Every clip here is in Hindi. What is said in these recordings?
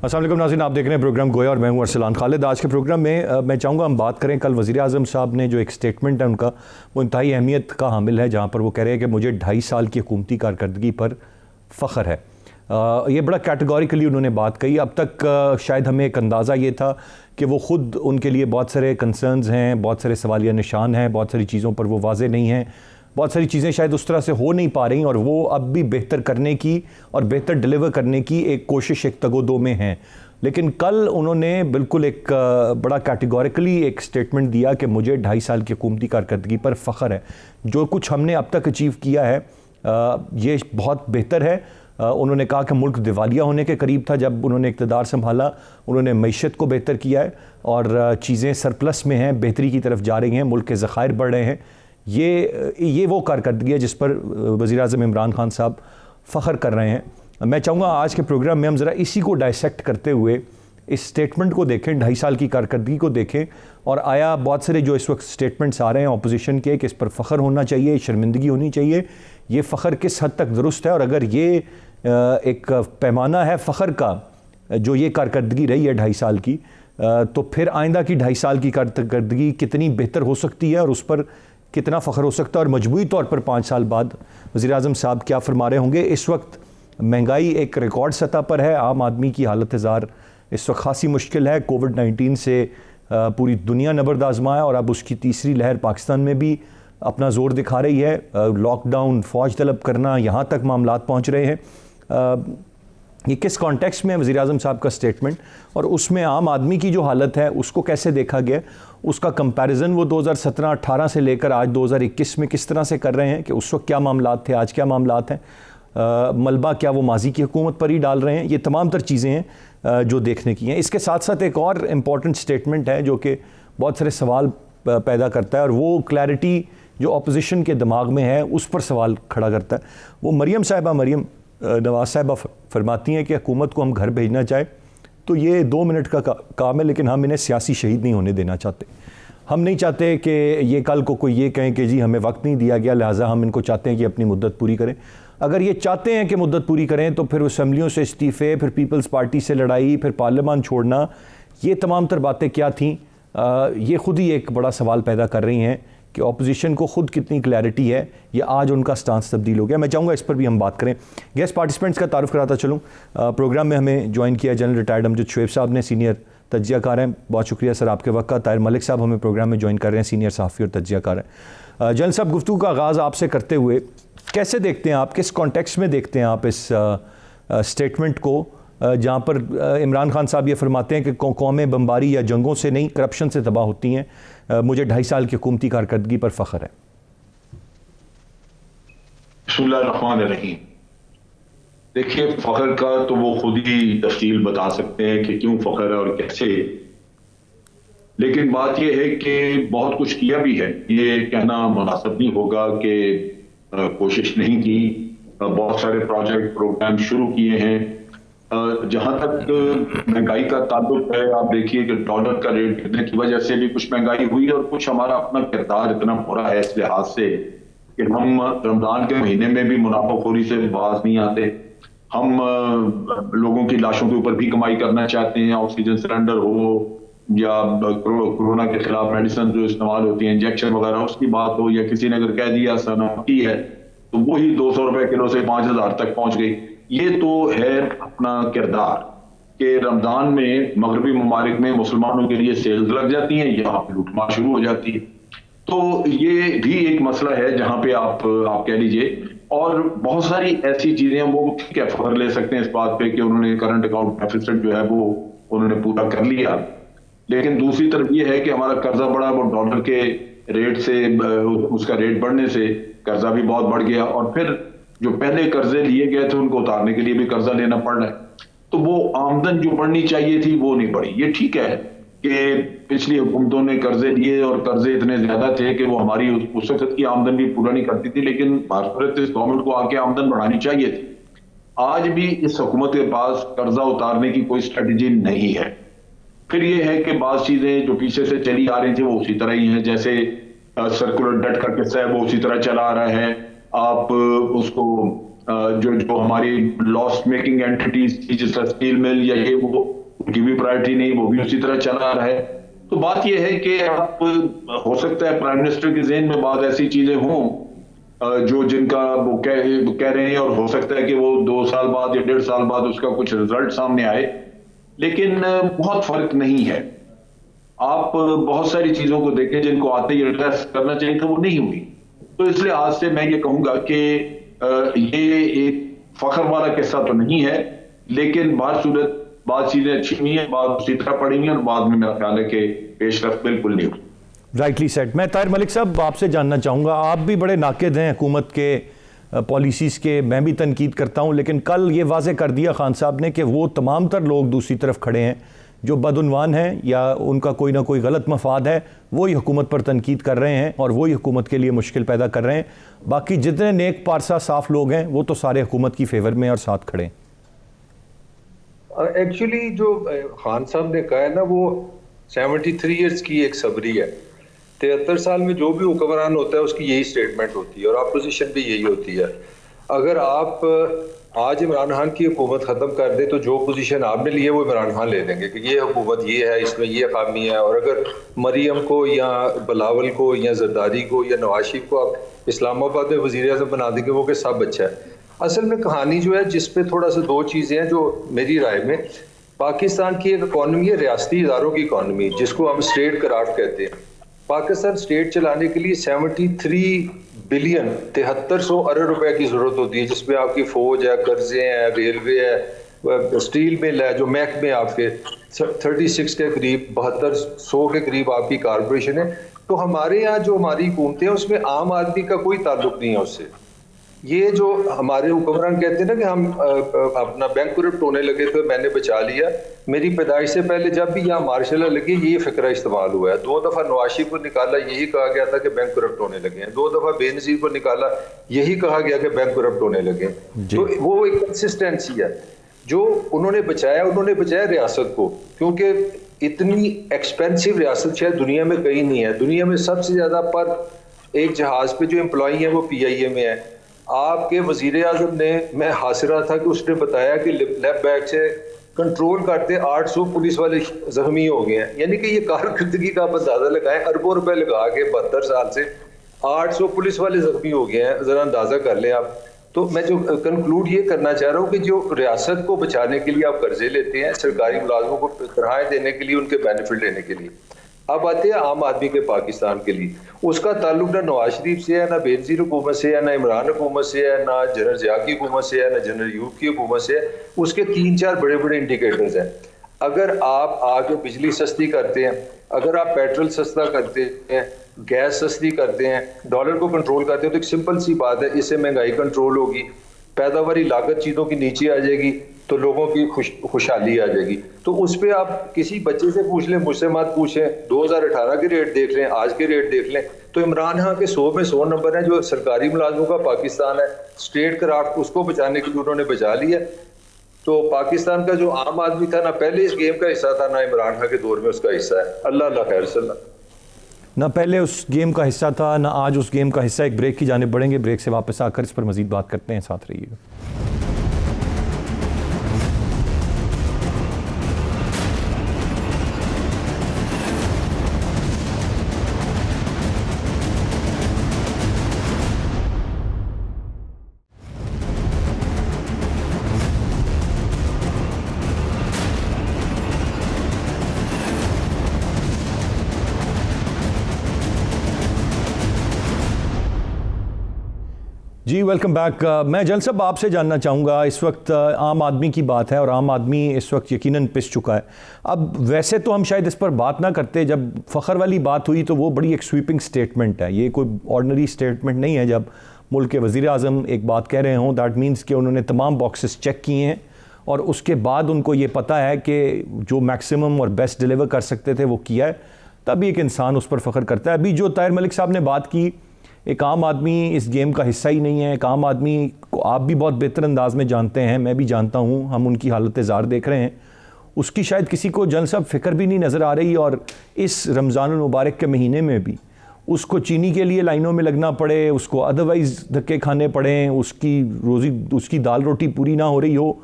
अस्सलाम वालेकुम नाज़रीन, आप देख रहे हैं प्रोग्राम गोया और मैं हूं अरसलान खालिद। आज के प्रोग्राम में मैं चाहूँगा हम बात करें, कल वज़ीर आज़म साहब ने जो एक स्टेटमेंट है उनका, वो इंतहाई अहमियत का हामिल है, जहाँ पर वो कह रहे हैं कि मुझे 2.5 साल की हुकूमती कारकर्दगी पर फ़ख्र है। ये बड़ा कैटेगोरिकली उन्होंने बात कही। अब तक शायद हमें एक अंदाज़ा ये था कि वो ख़ुद, उनके लिए बहुत सारे कंसर्न्स हैं, बहुत सारे सवालिया निशान हैं, बहुत सारी चीज़ों पर वो वाज़े नहीं हैं, बहुत सारी चीज़ें शायद उस तरह से हो नहीं पा रही और वो अब भी बेहतर करने की और बेहतर डिलीवर करने की एक कोशिश, एक तगोदो में हैं। लेकिन कल उन्होंने बिल्कुल एक बड़ा कैटेगोरिकली एक स्टेटमेंट दिया कि मुझे 2.5 साल की हुकूमती कारकर्दगी पर फ़ख्र है। जो कुछ हमने अब तक अचीव किया है ये बहुत बेहतर है। उन्होंने कहा कि मुल्क दिवालिया होने के करीब था जब उन्होंने इक़्तिदार संभाला। उन्होंने मईशत को बेहतर किया है और चीज़ें सरप्लस में हैं, बेहतरी की तरफ जा रही हैं, मुल्क के ज़खायर बढ़ रहे हैं। ये वो कारकर्दगी है जिस पर वज़ीर आज़म इमरान खान साहब फ़ख्र कर रहे हैं। मैं चाहूँगा आज के प्रोग्राम में हम ज़रा इसी को डायसेक्ट करते हुए इस स्टेटमेंट को देखें, 2.5 साल की कारकर्दगी को देखें, और आया बहुत सारे जो इस वक्त स्टेटमेंट्स आ रहे हैं अपोजिशन के कि इस पर फ़ख्र होना चाहिए, शर्मिंदगी होनी चाहिए, ये फ़ख्र किस हद तक दुरुस्त है, और अगर ये एक पैमाना है फ़ख्र का जो ये कारकर्दगी रही है 2.5 साल की, तो फिर आइंदा की 2.5 साल की कारकर्दगी कितनी बेहतर हो सकती है और उस पर कितना फ़ख्र हो सकता है, और मजमूई तौर पर 5 साल बाद वज़ीर आज़म साहब क्या फरमा रहे होंगे। इस वक्त महंगाई एक रिकॉर्ड सतह पर है, आम आदमी की हालत ज़ार इस वक्त खासी मुश्किल है। कोविड-19 से पूरी दुनिया नबर्द आज़मा है और अब उसकी तीसरी लहर पाकिस्तान में भी अपना ज़ोर दिखा रही है। लॉकडाउन, फ़ौज तलब करना, यहाँ तक मामलात पहुँच रहे हैं। ये किस कॉन्टेक्स्ट में वज़ीर आज़म साहब का स्टेटमेंट, और उसमें आम आदमी की जो हालत है उसको कैसे देखा गया, उसका कंपैरिजन वो 2017-18 से लेकर आज 2021 में किस तरह से कर रहे हैं कि उस वक्त क्या मामलात थे, आज क्या मामलात हैं, मलबा क्या वो माजी की हुकूमत पर ही डाल रहे हैं। ये तमाम तर चीज़ें हैं जो देखने की हैं। इसके साथ साथ एक और इम्पॉर्टेंट स्टेटमेंट है जो कि बहुत सारे सवाल पैदा करता है, और वो क्लैरिटी जो अपोजिशन के दिमाग में है उस पर सवाल खड़ा करता है। वो मरीम नवाज़ साहिबा फरमाती हैं कि हुकूमत को हम घर भेजना चाहे तो ये 2 मिनट का काम है, लेकिन हम इन्हें सियासी शहीद नहीं होने देना चाहते। हम नहीं चाहते कि ये कल को कोई ये कहें कि जी हमें वक्त नहीं दिया गया, लिहाजा हम इनको चाहते हैं कि अपनी मुद्दत पूरी करें। अगर ये चाहते हैं कि मुद्दत पूरी करें तो फिर असम्बलियों से इस्तीफ़े, फिर पीपल्स पार्टी से लड़ाई, फिर पार्लियामान छोड़ना, ये तमाम तर बातें क्या थीं, ये ख़ुद ही एक बड़ा सवाल पैदा कर रही हैं कि अपोजिशन को ख़ुद कितनी क्लैरिटी है या आज उनका स्टांस तब्दील हो गया। मैं चाहूँगा इस पर भी हम बात करें। गेस्ट पार्टिसिपेंट्स का तारुफ कराता चलूँ। प्रोग्राम में हमें ज्वाइन किया जनरल रिटायर्ड अमजद शुएब साहब ने, सीनियर तज्जियाकार हैं, बहुत शुक्रिया सर आपके वक्त का। ताहिर मलिक साहब हमें प्रोग्राम में ज्वाइन कर रहे हैं, सीनियर सहाफ़ी और तज्जियाकार हैं। जनरल साहब, गुफ्तगू का आगाज़ आपसे करते हुए कैसे देखते हैं आप, किस कॉन्टेक्स्ट में देखते हैं आप इस स्टेटमेंट को जहाँ पर इमरान खान साहब ये फरमाते हैं कि कौमें बमबारी या जंगों से नहीं, करप्शन से तबाह होती हैं, मुझे 2.5 साल की हुकूमती कारकर्दगी पर फ़ख्र है। बिस्मिल्लाहिर्रहमानिर्रहीम। देखिए, फ़ख्र का तो वो खुद ही तफसील बता सकते हैं कि क्यों फ़ख्र है और कैसे, लेकिन बात यह है कि बहुत कुछ किया भी है। ये कहना मुनासिब नहीं होगा कि कोशिश नहीं की। बहुत सारे प्रोजेक्ट, प्रोग्राम शुरू किए हैं। जहां तक महंगाई का ताल्लुक है, आप देखिए कि डॉलर का रेट गिरने की वजह से भी कुछ महंगाई हुई और कुछ हमारा अपना किरदार इतना बुरा है इस लिहाज से कि हम रमजान के महीने में भी मुनाफाखोरी से बाज नहीं आते। हम लोगों की लाशों के ऊपर भी कमाई करना चाहते हैं, ऑक्सीजन सिलेंडर हो या कोरोना के खिलाफ मेडिसिन जो इस्तेमाल होती है, इंजेक्शन वगैरह, उसकी बात हो, या किसी ने अगर कह दिया सनकी है तो वही 200 रुपए किलो से 5000 तक पहुंच गई। ये तो है अपना किरदार कि रमजान में मगरबी ममालिक में मुसलमानों के लिए सेल्स लग जाती हैं, यहाँ पे लूटमार शुरू हो जाती है। तो ये भी एक मसला है जहां पे आप कह लीजिए। और बहुत सारी ऐसी चीजें हैं, वो ठीक है, फख्र ले सकते हैं इस बात पे कि उन्होंने करंट अकाउंट डेफिसिट जो है वो उन्होंने पूरा कर लिया, लेकिन दूसरी तरफ ये है कि हमारा कर्जा बढ़ा, वो डॉलर के रेट से, उसका रेट बढ़ने से कर्जा भी बहुत बढ़ गया, और फिर जो पहले कर्जे लिए गए थे उनको उतारने के लिए भी कर्जा लेना पड़ रहा है। तो वो आमदन जो बढ़नी चाहिए थी वो नहीं बढ़ी। ये ठीक है कि पिछली हुकूमतों ने कर्जे लिए और कर्जे इतने ज्यादा थे कि वो हमारी उस वक्त की आमदन भी पूरा नहीं करती थी, लेकिन बासूरत इस गवर्नमेंट को आके आमदन बढ़ानी चाहिए थी। आज भी इस हुकूमत के पास कर्जा उतारने की कोई स्ट्रेटेजी नहीं है। फिर ये है कि बात चीजें जो पीछे से चली आ रही थी वो उसी तरह ही है, जैसे सर्कुलर डेट का किस्सा है वो उसी तरह चला आ रहा है। आप उसको जो जो हमारी लॉस मेकिंग एंटिटीज थी, जैसा स्टील मिल या ये वो, उनकी भी प्रायोरिटी नहीं, वो भी उसी तरह चला रहा है। तो बात यह है कि आप, हो सकता है प्राइम मिनिस्टर के ज़हन में बाद ऐसी चीजें हों जो जिनका वो कह रहे हैं, और हो सकता है कि वो 2 साल बाद या 1.5 साल बाद उसका कुछ रिजल्ट सामने आए, लेकिन बहुत फर्क नहीं है। आप बहुत सारी चीजों को देखें जिनको आते ही एड्रेस करना चाहिए था, वो नहीं हुई। तो इसलिए आज से मैं ये कहूंगा कि ये एक फख्र वाला किस्सा तो नहीं है, लेकिन बासूरत बात चीजें अच्छी नहीं है, बात उसी तरह पड़ी हुई है, और बाद में मेरा ख्याल है कि पेशरफ बिल्कुल नहीं हुई। Rightly set. मैं ताहिर मलिक साहब आपसे जानना चाहूँगा, आप भी बड़े नाकिद हैं हुकूमत के पॉलिसीज़ के, मैं भी तनकीद करता हूँ, लेकिन कल ये वाज़े कर दिया खान साहब ने कि वो तमाम तर लोग दूसरी तरफ खड़े हैं जो बदउनवान हैं या उनका कोई ना कोई गलत मफाद है, वही हुकूमत पर तनकीद कर रहे हैं और वही हुकूमत के लिए मुश्किल पैदा कर रहे हैं। बाकी जितने नेक पारसा साफ लोग हैं वो तो सारे हुकूमत की फेवर में और साथ खड़े हैं। एक्चुअली जो खान साहब ने कहा है ना, वो 73 ईयर्स की एक सबरी है। 73 साल में जो भी हुक्मरान होता है उसकी यही स्टेटमेंट होती है और अपोजिशन भी यही होती है। अगर आप आज इमरान खान की हुकूमत ख़त्म कर दे तो जो पोजीशन आपने ली है वो इमरान खान ले लेंगे कि ये हुकूमत ये है, इसमें ये खामी है। और अगर मरियम को या बिलावल को या जरदारी को या नवाज शरीफ को आप इस्लामाबाद में वज़ीर आज़म बना देंगे वो कि सब अच्छा है। असल में कहानी जो है जिस पे थोड़ा सा दो चीज़ें हैं जो मेरी राय में, पाकिस्तान की एक इकॉनमी है रियासती इदारों की इकॉनमी, जिसको हम स्टेट क्राफ्ट कहते हैं। पाकिस्तान स्टेट चलाने के लिए 73 बिलियन 7300 अरब रुपए की जरूरत होती है, जिसमें आपकी फौज है, कर्जे हैं, रेलवे है, स्टील मिल है, जो महकमे आपके 36 के करीब 7200 के करीब आपकी कारपोरेशन है। तो हमारे यहाँ जो हमारी हुकूमतें हैं उसमें आम आदमी का कोई ताल्लुक नहीं है उससे। ये जो हमारे हुक्मरान कहते हैं ना कि हम अपना बैंक करप्ट होने लगे तो मैंने बचा लिया, मेरी पैदाइश से पहले जब भी यहाँ मार्शल लगे ये फिक्रा इस्तेमाल हुआ है। 2 दफा नवाज शरीफ को निकाला, यही कहा गया था कि बैंक करप्ट होने लगे हैं। 2 दफा बेनजीर को निकाला, यही कहा गया कि बैंक करप्ट होने लगे। तो वो एक कंसिस्टेंसी है जो उन्होंने बचाया रियासत को, क्योंकि इतनी एक्सपेंसिव रियासत शायद दुनिया में कहीं नहीं है। दुनिया में सबसे ज्यादा पर एक जहाज पे जो एम्प्लॉई है वो PIA में है। आपके वजीर आजम ने, मैं हासिल रहा था कि उसने बताया कि लेफ्ट बैक से कंट्रोल करते 800 पुलिस वाले जख्मी हो गए हैं। यानी कि ये कारकर्दगी का आप अंदाजा लगाएं, अरबों रुपए लगा के 72 साल से 800 पुलिस वाले जख्मी हो गए हैं, जरा अंदाजा कर लें आप। तो मैं जो कंक्लूड ये करना चाह रहा हूँ कि जो रियासत को बचाने के लिए आप कर्जे लेते हैं, सरकारी मुलाजमों को तनख्वाहें देने के लिए, उनके बेनिफिट लेने के लिए, अब आते हैं आम आदमी के पाकिस्तान के लिए। उसका ताल्लुक ना नवाज शरीफ से है, ना बेनजीर हुकूमत से है, ना इमरान हुकूमत से है, ना जनरल ज़िया की हुकूमत से है, ना जनरल यूब की हुकूमत से है। उसके 3-4 बड़े बड़े इंडिकेटर्स हैं। अगर आप आगे बिजली सस्ती करते हैं, अगर आप पेट्रोल सस्ता करते हैं, गैस सस्ती करते हैं, डॉलर को कंट्रोल करते हैं, तो एक सिंपल सी बात है, इससे महंगाई कंट्रोल होगी, पैदावारी लागत चीज़ों की नीचे आ जाएगी, तो लोगों की खुशहाली आ जाएगी। तो उस पर आप किसी बच्चे से पूछ लें, मुझसे मत पूछें, 2018 के रेट देख लें, आज के रेट देख लें, तो इमरान खान के 100 में 100 नंबर हैं। जो सरकारी मुलाजमों का पाकिस्तान है, स्टेट क्राफ्ट, उसको बचाने के लिए उन्होंने बचा लिया। तो पाकिस्तान का जो आम आदमी था ना पहले इस गेम का हिस्सा था, ना इमरान खान के दौर में उसका हिस्सा है। अल्लाह अल्लाह खैर सल्ला। ना पहले उस गेम का हिस्सा था, ना आज उस गेम का हिस्सा। एक ब्रेक की जानिब बढ़ेंगे, ब्रेक से वापस आकर इस पर मजीद बात करते हैं, साथ रहिएगा। जी वेलकम बैक। मैं जल साहब आपसे जानना चाहूँगा, इस वक्त आम आदमी की बात है और आम आदमी इस वक्त यकीनन पिस चुका है। अब वैसे तो हम शायद इस पर बात ना करते, जब फ़ख्र वाली बात हुई तो वो बड़ी एक स्वीपिंग स्टेटमेंट है, ये कोई ऑर्डनरी स्टेटमेंट नहीं है। जब मुल्क के वज़ीर आज़म एक बात कह रहे हों, दैट मीन्स कि उन्होंने तमाम बॉक्सेस चेक किए हैं और उसके बाद उनको ये पता है कि जो मैक्सिमम और बेस्ट डिलीवर कर सकते थे वो किया है, तभी एक इंसान उस पर फ़ख्र करता है। अभी जो ताहिर मलिक साहब ने बात की, एक आम आदमी इस गेम का हिस्सा ही नहीं है। एक आम आदमी को आप भी बहुत बेहतर अंदाज में जानते हैं, मैं भी जानता हूँ, हम उनकी हालत ज़ार देख रहे हैं, उसकी शायद किसी को जन सब फ़िक्र भी नहीं नज़र आ रही। और इस रमज़ानुल मुबारक के महीने में भी उसको चीनी के लिए लाइनों में लगना पड़े, उसको अदरवाइज़ धक्के खाने पड़ें, उसकी दाल रोटी पूरी ना हो रही हो,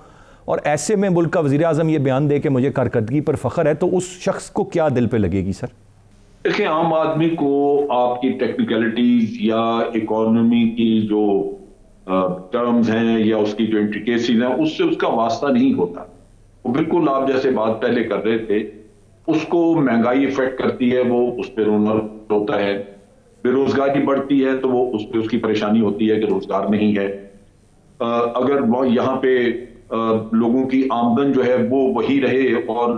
और ऐसे में मुल्क का वज़ीर-ए-आज़म ये बयान दे कि मुझे कारकर्दगी पर फ़ख्र है, तो उस शख्स को क्या दिल पे लगेगी सर? देखिए, आम आदमी को आपकी टेक्निकलिटीज या इकोनॉमी की जो टर्म्स हैं या उसकी जो इंट्रिकेसीज हैं उससे उसका वास्ता नहीं होता। वो बिल्कुल आप जैसे बात पहले कर रहे थे, उसको महंगाई इफेक्ट करती है, वो उस पर रोना होता है। बेरोजगारी बढ़ती है तो वो उस पर उसकी परेशानी होती है कि रोजगार नहीं है। अगर वो यहाँ पे लोगों की आमदन जो है वो वही रहे और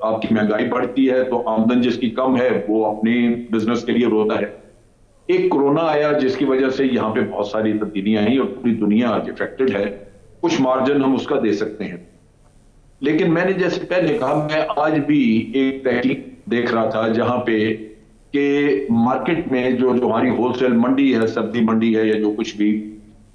आपकी महंगाई बढ़ती है तो आमदन जिसकी कम है वो अपने बिजनेस के लिए रोता है। एक कोरोना आया जिसकी वजह से यहाँ पे बहुत सारी तब्दीलियां आई और पूरी दुनिया आज इफेक्टेड है। कुछ मार्जिन हम उसका दे सकते हैं, लेकिन मैंने जैसे पहले कहा, मैं आज भी एक तहकीक देख रहा था जहां पे कि मार्केट में जो हमारी होलसेल मंडी है, सब्जी मंडी है या जो कुछ भी,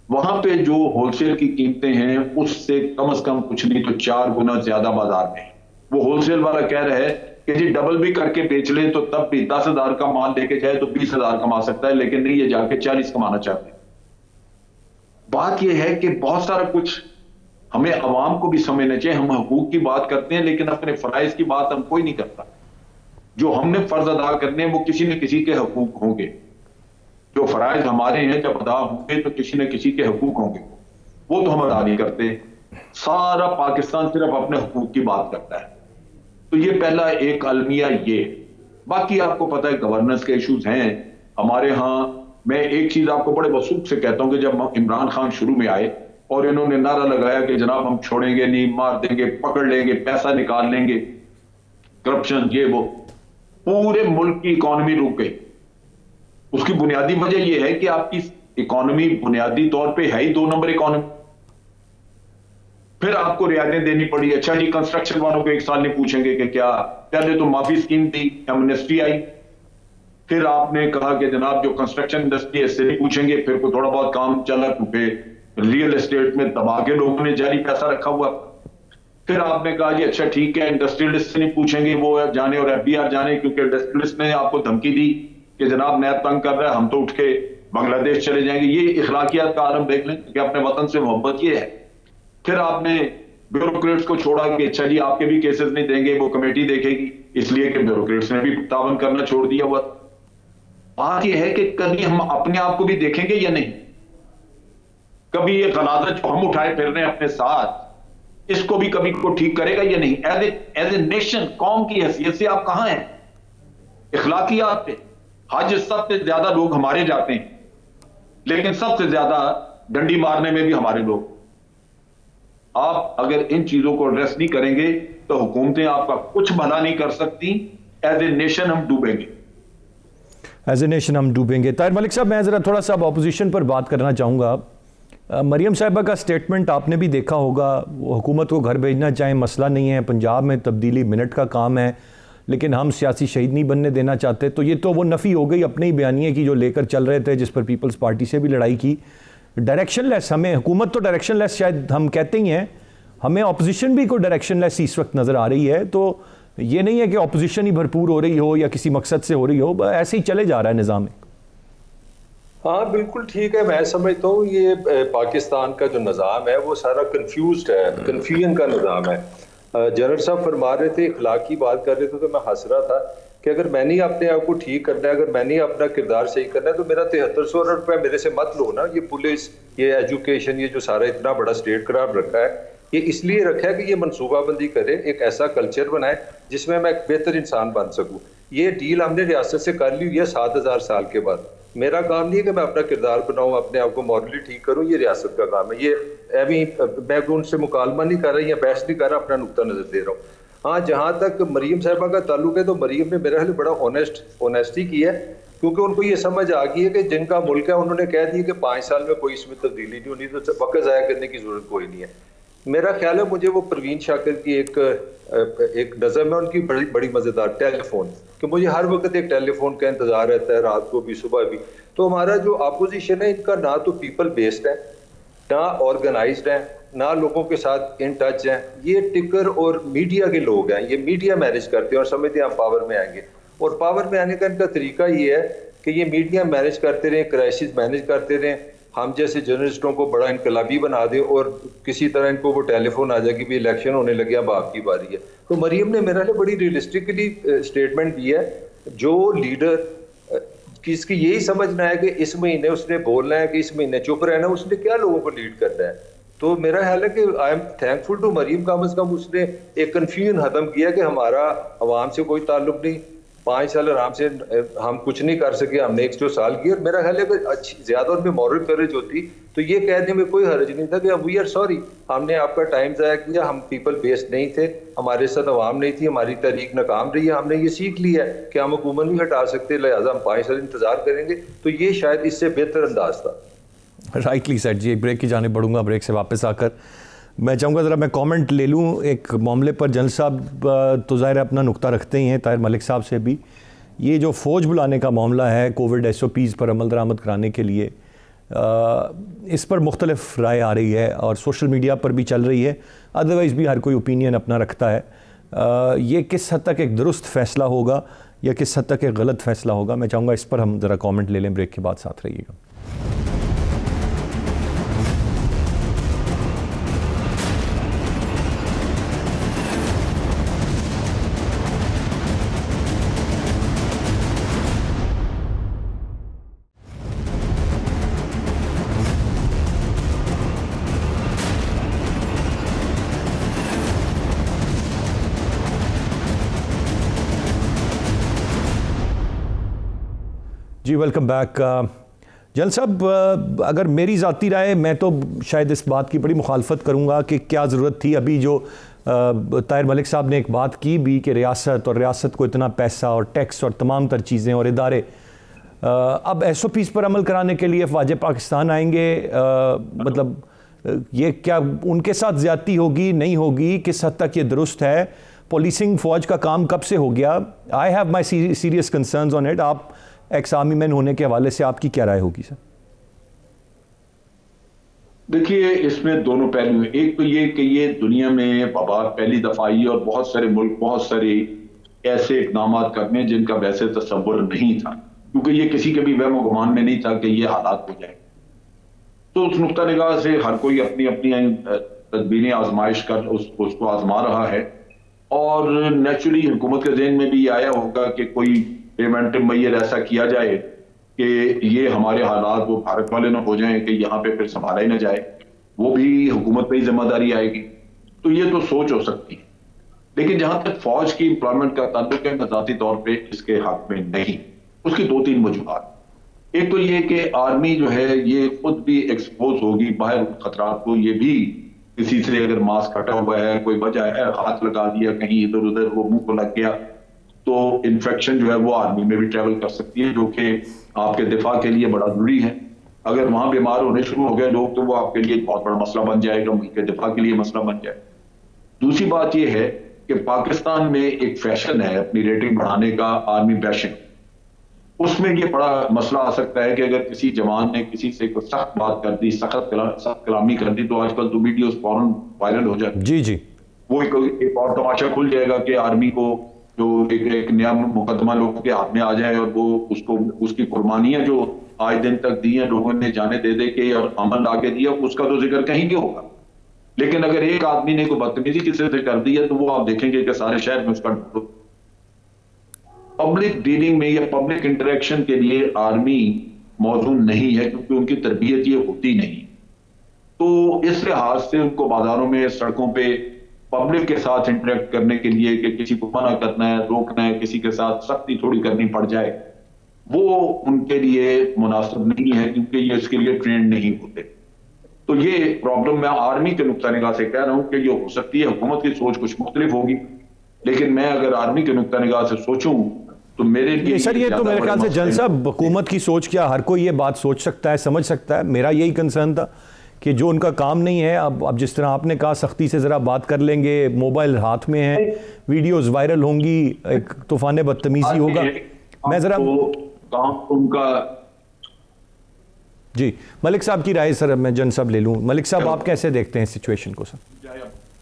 वहां पे जो होलसेल की कीमतें हैं उससे कम से कम कुछ नहीं तो 4 गुना ज्यादा बाजार में। वो होलसेल वाला कह रहा है कि जी डबल भी करके बेच ले तो तब भी 10,000 का माल लेके जाए तो 20,000 कमा सकता है, लेकिन नहीं, ये जाके 40 कमाना चाहते हैं। बात यह है कि बहुत सारा कुछ हमें अवाम को भी समझना चाहिए। हम हकूक की बात करते हैं लेकिन अपने फराइज की बात हम कोई नहीं करता। जो हमने फर्ज अदा करने हैं वो किसी न किसी के हकूक होंगे। जो फराइज हमारे हैं जब अदा होंगे तो किसी न किसी के हकूक होंगे, वो तो हम अदा नहीं करते। सारा पाकिस्तान सिर्फ अपने हकूक की बात करता है। तो ये पहला एक अलमिया ये। बाकी आपको पता है गवर्नेंस के इश्यूज हैं हमारे यहाँ। मैं एक चीज आपको बड़े वसूख से कहता हूं कि जब इमरान खान शुरू में आए और इन्होंने नारा लगाया कि जनाब हम छोड़ेंगे नहीं, मार देंगे, पकड़ लेंगे, पैसा निकाल लेंगे, करप्शन ये वो, पूरे मुल्क की इकोनॉमी रुक गई। उसकी बुनियादी वजह यह है कि आपकी इकोनॉमी बुनियादी तौर पे है ही 2 नंबर इकोनॉमी। फिर आपको रियायतें देनी पड़ी। अच्छा जी, कंस्ट्रक्शन वालों को 1 साल नहीं पूछेंगे कि क्या, पहले तो माफी स्कीम थी, एमनेस्टी आई, फिर आपने कहा कि जनाब जो कंस्ट्रक्शन इंडस्ट्री है इससे नहीं पूछेंगे, फिर कोई थोड़ा बहुत काम चला क्योंकि रियल एस्टेट में दबा के लोगों ने जारी पैसा रखा हुआ। फिर आपने कहा जी अच्छा ठीक है, इंडस्ट्रियलिस्ट से नहीं पूछेंगे, वो जाने और एफडीआर जाने, क्योंकि इंडस्ट्रियलिस्ट ने आपको धमकी दी कि जनाब नैब तंग कर रहा है, हम तो उठ के बांग्लादेश चले जाएंगे। ये इखलाकियात का आलम देख लें कि अपने वतन से मोहब्बत ये है। फिर आपने ब्यूरोक्रेट्स को छोड़ा कि अच्छा जी आपके भी केसेस नहीं देंगे, वो कमेटी देखेगी, इसलिए कि ब्यूरोक्रेट्स ने भी तावन करना छोड़ दिया हुआ। बात यह है कि कभी हम अपने आप को भी देखेंगे या नहीं। कभी ये गलादत जो हम उठाए फिर रहे हैं अपने साथ, इसको भी कभी को ठीक करेगा या नहीं। एज ए नेशन, कौम की हैसियत से आप कहां हैं इखलाकियात पे? हज सबसे ज्यादा लोग हमारे जाते हैं, लेकिन सबसे ज्यादा डंडी मारने में भी हमारे लोग। आप अगर इन चीजों को एड्रेस नहीं करेंगे तो हुकूमतें आपका कुछ भला नहीं कर सकती। एज ए नेशन हम डूबेंगे। एज ए नेशन हम डूबेंगे। ताहिर मलिक साहब, मैं ज़रा थोड़ा सा अपोजिशन पर बात करना चाहूँगा। मरियम साहिबा का स्टेटमेंट आपने भी देखा होगा, वो हुकूमत को घर भेजना चाहें मसला नहीं है, पंजाब में तब्दीली मिनट का काम है, लेकिन हम सियासी शहीद नहीं बनने देना चाहते। तो ये तो वो नफ़ी हो गई अपने ही बयानिए की जो लेकर चल रहे थे, जिस पर पीपल्स पार्टी से भी लड़ाई की। डायरेक्शन लेस, हमें हुकूमत तो डायरेक्शन लेस शायद हम कहते ही हैं, हमें अपोजिशन भी कोई डायरेक्शन लेस इस वक्त नज़र आ रही है। तो ये नहीं है कि अपोजिशन ही भरपूर हो रही हो या किसी मकसद से हो रही हो, ऐसे ही चले जा रहा है निज़ाम। हाँ बिल्कुल ठीक है। मैं समझता हूँ ये पाकिस्तान का जो निज़ाम है वो सारा कंफ्यूज्ड है, कंफ्यूजन का निज़ाम है। जनरल साहब फरमा रहे थे, इखलाकी बात कर रहे थे, तो मैं हंस रहा था कि अगर मैंने ही अपने आप को ठीक करना है, अगर मैंने ही अपना किरदार सही करना है, तो मेरा 7300 रुपया मेरे से मत लो ना। ये पुलिस, ये एजुकेशन, ये जो सारा इतना बड़ा स्टेट करार रखा है, ये इसलिए रखा है कि ये मनसूबाबंदी करे, एक ऐसा कल्चर बनाए जिसमें मैं एक बेहतर इंसान बन सकूँ। ये डील हमने रियासत से कर ली हुई है 7000 साल के बाद। मेरा काम नहीं है कि मैं अपना किरदार बनाऊं, अपने आप को मॉरली ठीक करूं, ये रियासत का काम है। ये अभी मैं उनसे मुकालमा नहीं कर रहा या बहस नहीं कर रहा, अपना नुक्ता नजर दे रहा हूँ। हाँ, जहाँ तक मरीम साहिबा का ताल्लुक है तो मरीम ने मेरे ख्याल बड़ा ऑनेस्टी की है, क्योंकि उनको ये समझ आ गई है कि जिनका मुल्क है उन्होंने कह दिया कि 5 साल में कोई इसमें तब्दीली नहीं होनी, तो वक्त ज़ाया करने की जरूरत कोई नहीं है। मेरा ख्याल है, मुझे वो परवीन शाकिर की एक नज़म है उनकी बड़ी बड़ी मज़ेदार, टेलीफोन, कि मुझे हर वक्त एक टेलीफोन का इंतजार रहता है, रात को भी सुबह भी। तो हमारा जो अपोजिशन है इनका ना तो पीपल बेस्ड है, ना ऑर्गेनाइज्ड है, ना लोगों के साथ इन टच हैं। ये टिकर और मीडिया के लोग हैं, ये मीडिया मैनेज करते हैं और समझते हैं हम पावर में आएंगे। और पावर में आने का इनका तरीका ये है कि ये मीडिया मैनेज करते रहे, क्राइसिस मैनेज करते रहे, हम जैसे जर्नलिस्टों को बड़ा इनकलाबी बना दे और किसी तरह इनको वो टेलीफोन आ जाए कि भी इलेक्शन होने लगे, अब आपकी बारी है। तो मरियम ने मेरा बड़ी रियलिस्टिकली स्टेटमेंट दी है। जो लीडर कि इसकी यही समझना है कि इस महीने उसने बोलना है, कि इस महीने चुप रहना, उसने क्या लोगों को लीड करना है। तो मेरा ख्याल है कि I am thankful to Mariyam, कम से कम उसने एक कन्फ्यूजन खत्म किया कि हमारा अवाम से कोई ताल्लुक नहीं, 5 साल आराम से हम कुछ नहीं कर सके, हमने 100 साल की। और मेरा ख्याल है कि अच्छी ज्यादा उनमें मॉरल करेज होती तो ये कहने में कोई हर्ज नहीं था कि वी आर सॉरी, हमने आपका टाइम ज़ाया किया, हम पीपल बेस्ड नहीं थे, हमारे साथ अवाम नहीं थी, हमारी तहरीक नाकाम रही है, हमने ये सीख लिया है कि हम हुकूमत नहीं हटा सकते, लिहाजा हम 5 साल इंतजार करेंगे। तो ये शायद इससे बेहतर अंदाज था। राइटली सेड जी। एक ब्रेक की जाने बढ़ूंगा, ब्रेक से वापस आकर मैं चाहूँगा ज़रा मैं कमेंट ले लूँ एक मामले पर। जनरल साहब तो ज़ाहिर अपना नुक्ता रखते ही हैं, ताहिर मलिक साहब से भी। ये जो फ़ौज बुलाने का मामला है कोविड SOPs पर अमल दरामद कराने के लिए, इस पर मुख्तलिफ राय आ रही है और सोशल मीडिया पर भी चल रही है, अदरवाइज़ भी हर कोई ओपिनियन अपना रखता है। ये किस हद तक एक दुरुस्त फ़ैसला होगा या किस हद तक एक गलत फ़ैसला होगा, मैं चाहूँगा इस पर हम ज़रा कमेंट ले लें। ब्रेक के बाद साथ रहिएगा। जी वेलकम बैक। जनरल साहब, अगर मेरी ज़ाती राय, मैं तो शायद इस बात की बड़ी मुखालफत करूँगा कि क्या ज़रूरत थी। अभी जो ताहिर मलिक साहब ने एक बात की भी कि रियासत को इतना पैसा और टैक्स और तमाम तर चीज़ें और इदारे अब SOPs पर अमल कराने के लिए फ़ौज पाकिस्तान आएंगे, मतलब ये क्या उनके साथ ज़्यादती होगी, नहीं होगी, किस हद तक ये दुरुस्त है? पुलिसिंग फ़ौज का काम कब से हो गया? I have my serious concerns on it. आप एक्स आर्मी मैन होने के हवाले से आपकी क्या राय होगी सर? देखिए, इसमें दोनों पहलू हैं। एक तो ये कि ये दुनिया में वबा पहली दफा आई और बहुत सारे मुल्क बहुत सारे ऐसे इकदाम करने जिनका वैसे तस्वुर नहीं था, क्योंकि ये किसी के भी वहम गुमान में नहीं था कि ये हालात हो जाए। तो उस नुक्ता निगाह से हर कोई अपनी अपनी तदबीरें आजमाइश कर उसको आजमा रहा है। और नेचुरली हुकूमत के जहन में भी ये आया होगा कि कोई प्रिवेंटिव मेजर ऐसा किया जाए कि ये हमारे हालात वो भारत वाले ना हो जाएं कि यहाँ पे फिर संभाला ही ना जाए, वो भी हुकूमत पे ही जिम्मेदारी आएगी। तो ये तो सोच हो सकती है, लेकिन जहां तक फौज की एम्प्लॉयमेंट का ताल्लुक है, मैं ज़ाती तौर पे इसके हक में नहीं। उसकी 2-3 वजूहात। एक तो ये कि आर्मी जो है ये खुद भी एक्सपोज होगी बाहर खतरात को। ये भी किसी से अगर मास्क हटा हुआ है, कोई वजह है, हाथ लगा दिया कहीं इधर उधर, वो मुंह को लग गया, तो इन्फेक्शन जो है वो आर्मी में भी ट्रेवल कर सकती है, जो कि आपके दिफा के लिए बड़ा जरूरी है। अगर वहां बीमार होने शुरू हो गए लोग तो वो आपके लिए बहुत बड़ा मसला बन जाएगा, मुल्क के दिफा के लिए मसला बन जाए। दूसरी बात यह है कि पाकिस्तान में एक फैशन है अपनी रेटिंग बढ़ाने का, आर्मी बैशिंग। उसमें ये बड़ा मसला आ सकता है कि अगर किसी जवान ने किसी से कोई सख्त बात कर दी, सख्त कलामी कर दी, तो आजकल तो वीडियोस फौरन वायरल हो जाती है। जी जी, वो एक और तमाशा खुल जाएगा कि आर्मी को जो एक नया मुकदमा लोगों के हाथ में आ जाए और वो उसको उसकी कुर्बानियां जो आज दिन तक दी हैं लोगों ने जाने दे दे के और अमल ला के दिया, उसका तो जिक्र कहीं नहीं होगा। लेकिन अगर एक आदमी ने कोई बदतमीजी किसी से कर दी है तो वो आप देखेंगे कि सारे शहर में उसका पब्लिक डीलिंग में या पब्लिक इंटरेक्शन के लिए आर्मी मौजूद नहीं है, क्योंकि उनकी तरबियत ये होती नहीं। तो इस लिहाज से उनको बाजारों में, सड़कों पे पब्लिक के साथ इंटरेक्ट करने के लिए कि किसी को मना करना है, रोकना है, किसी के साथ सख्ती थोड़ी करनी पड़ जाए, वो उनके लिए मुनासिब नहीं है, क्योंकि ये इसके लिए ट्रेंड नहीं होते। तो ये प्रॉब्लम मैं आर्मी के नुक्ता निगाह से कह रहा हूं कि ये हो सकती है। हुकूमत की सोच कुछ मुख्तलिफ होगी, लेकिन मैं अगर आर्मी के नुक्ता निगाह से सोचूं तो मेरे लिए सर ये तो मेरे ख्याल से जनरल साहब, हुकूमत की सोच क्या, हर कोई ये बात सोच सकता है, समझ सकता है। मेरा यही कंसर्न था कि जो उनका काम नहीं है, अब जिस तरह आपने कहा सख्ती से ज़रा बात कर लेंगे, मोबाइल हाथ में है, वीडियोस वायरल होंगी, एक तूफान बदतमीजी होगा। मैं ज़रा उनका जी मलिक साहब की राय सर मैं जनरल साहब ले लूँ। मलिक साहब, आप कैसे देखते हैं सिचुएशन को सर?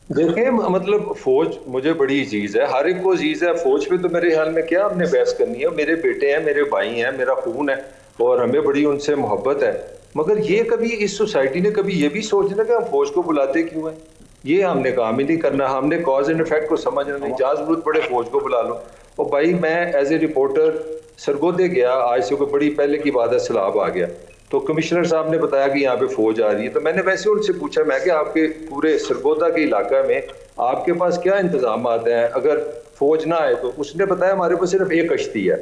देखिए मतलब फौज मुझे बड़ी चीज है, हर एक को चीज है। फौज पे तो मेरे ख्याल में क्या हमने बहस करनी है, मेरे बेटे हैं, मेरे भाई हैं, मेरा खून है और हमें बड़ी उनसे मोहब्बत है। मगर ये कभी इस सोसाइटी ने कभी ये भी सोचना कि हम फौज को बुलाते क्यों हैं, ये हमने काम ही नहीं करना। हमने कॉज एंड इफेक्ट को समझना नहीं, जहाँ जरूरत पड़े फौज को बुला लो। और भाई मैं एज ए रिपोर्टर सरगोदे गया, आज से कोई बड़ी पहले की बात है, सैलाब आ गया तो कमिश्नर साहब ने बताया कि यहाँ पे फौज आ रही है। तो मैंने वैसे उनसे पूछा, मैं कि आपके पूरे सरगोदा के इलाका में आपके पास क्या इंतजाम हैं अगर फौज ना आए तो? उसने बताया हमारे पास सिर्फ एक कश्ती है,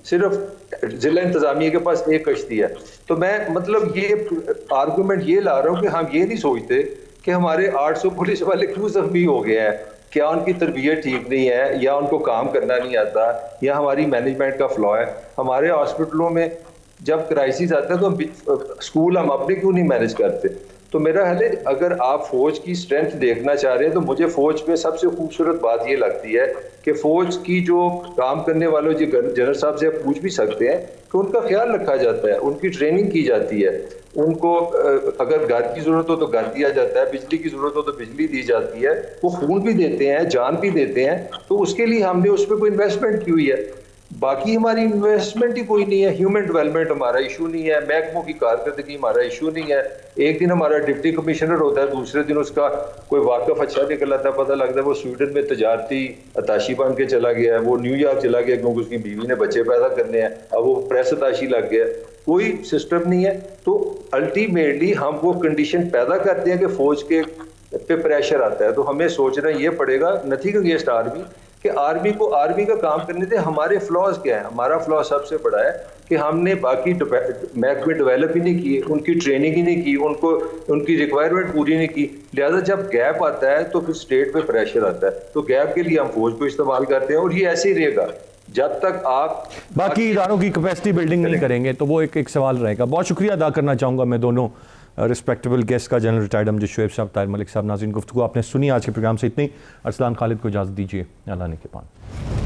सिर्फ जिला इंतजामिया के पास एक कश्ती है। तो मैं मतलब ये आर्गुमेंट ये ला रहा हूँ कि हम ये नहीं सोचते कि हमारे 800 पुलिस वाले क्यों जख्मी हो गए हैं, क्या उनकी तरबियत ठीक नहीं है या उनको काम करना नहीं आता या हमारी मैनेजमेंट का फ्लॉ है। हमारे हॉस्पिटलों में जब क्राइसिस आता है तो हम स्कूल हम अपने क्यों नहीं मैनेज करते? तो मेरा ख्याल है अगर आप फौज की स्ट्रेंथ देखना चाह रहे हैं तो मुझे फौज में सबसे खूबसूरत बात ये लगती है कि फौज की जो काम करने वालों जो जनरल साहब से आप पूछ भी सकते हैं कि उनका ख्याल रखा जाता है, उनकी ट्रेनिंग की जाती है, उनको अगर घर की जरूरत हो तो घर दिया जाता है, बिजली की जरूरत हो तो बिजली दी जाती है, वो खून भी देते हैं, जान भी देते हैं। तो उसके लिए हमने उस पर कोई इन्वेस्टमेंट की हुई है। बाकी हमारी इन्वेस्टमेंट ही कोई नहीं है, ह्यूमन डेवलपमेंट हमारा इशू नहीं है, महकमों की कारकर्दगी हमारा इशू नहीं है। एक दिन हमारा डिप्टी कमिश्नर होता है, दूसरे दिन उसका कोई वाकफ अच्छा निकल आता है, पता लगता है वो स्वीडन में तजारती अताशी बन के चला गया है, वो न्यूयॉर्क चला गया क्योंकि उसकी बीवी ने बच्चे पैदा करने हैं, अब वो प्रेस अताशी लग गया। कोई सिस्टम नहीं है। तो अल्टीमेटली हम वो कंडीशन पैदा करते हैं कि फौज के पे प्रेशर आता है। तो हमें सोचना ये पड़ेगा, नथिंग अगेंस्ट आर्मी, कि आर्मी को आर्मी का काम करने दे। हमारे फ्लॉज क्या है? हमारा फ्लॉ सबसे बड़ा है कि हमने बाकी महकमे डेवलप ही नहीं किए, उनकी ट्रेनिंग ही नहीं की, उनको उनकी रिक्वायरमेंट पूरी नहीं की। लिहाजा जब गैप आता है तो फिर स्टेट पे प्रेशर आता है, तो गैप के लिए हम फौज को इस्तेमाल करते हैं और ये ऐसे ही रहेगा जब तक आप बाकी इदारों की कैपेसिटी बिल्डिंग नहीं करेंगे। तो वो एक सवाल रहेगा। बहुत शुक्रिया अदा करना चाहूँगा मैं दोनों रिस्पेक्टेबल गेस्ट का, जनरल रिटायर्ड अमजद शुएब साहब, ताहिर मलिक साहब। नाज़रीन, गुफ्तगू आपने सुनी आज के प्रोग्राम से इतनी। अरसलान खालिद को इजाज़त दीजिए, अल्लाह ने के पान।